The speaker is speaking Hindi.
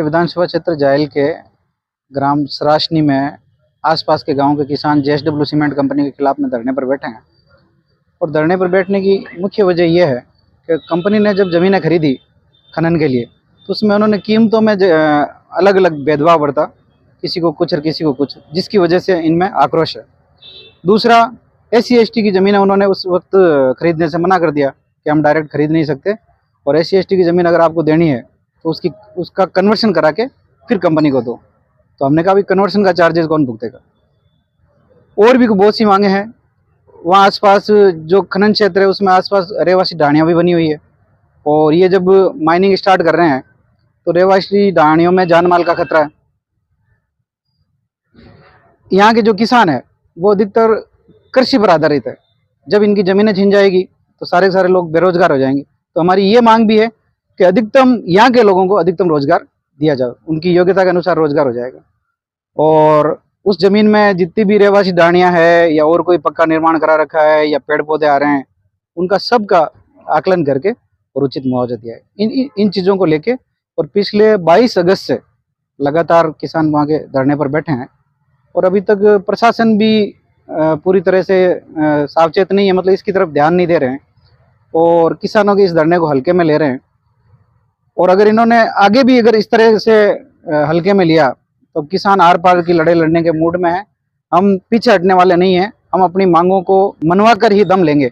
विधानसभा क्षेत्र जायल के ग्राम सराशनी में आसपास के गांव के किसान JSW सीमेंट कंपनी के खिलाफ में धरने पर बैठे हैं। और धरने पर बैठने की मुख्य वजह यह है कि कंपनी ने जब ज़मीनें खरीदी खनन के लिए तो उसमें उन्होंने कीमतों में अलग अलग भेदभाव बरता, किसी को कुछ और किसी को कुछ, जिसकी वजह से इनमें आक्रोश है। दूसरा, SC/ST की ज़मीनें उन्होंने उस वक्त खरीदने से मना कर दिया कि हम डायरेक्ट खरीद नहीं सकते, और SC/ST की ज़मीन अगर आपको देनी है तो उसका कन्वर्शन करा के फिर कंपनी को दो। तो हमने कहा भी कन्वर्शन का चार्जेस कौन भुगतेगा। और भी बहुत सी मांगे हैं। वहाँ आसपास जो खनन क्षेत्र है उसमें आसपास रहवासी ढाणियाँ भी बनी हुई है, और ये जब माइनिंग स्टार्ट कर रहे हैं तो रहवासी ढाणियों में जान माल का खतरा है। यहाँ के जो किसान है वो अधिकतर कृषि पर आधारित है। जब इनकी ज़मीनें छिन जाएगी तो सारे लोग बेरोजगार हो जाएंगे। तो हमारी ये मांग भी है कि अधिकतम यहाँ के लोगों को अधिकतम रोजगार दिया जाए, उनकी योग्यता के अनुसार रोजगार हो जाएगा। और उस जमीन में जितनी भी रहवासी ढाणियाँ है या और कोई पक्का निर्माण करा रखा है या पेड़ पौधे आ रहे हैं, उनका सबका आकलन करके और उचित मुआवजा दिया है। इन चीज़ों को लेके और पिछले 22 अगस्त से लगातार किसान वहाँ के धरने पर बैठे हैं, और अभी तक प्रशासन भी पूरी तरह से सावचेत नहीं है, मतलब इसकी तरफ ध्यान नहीं दे रहे हैं और किसानों के इस धरने को हल्के में ले रहे हैं। और अगर इन्होंने आगे भी अगर इस तरह से हल्के में लिया तो किसान आर पार की लड़ाई लड़ने के मूड में है। हम पीछे हटने वाले नहीं हैं, हम अपनी मांगों को मनवा कर ही दम लेंगे।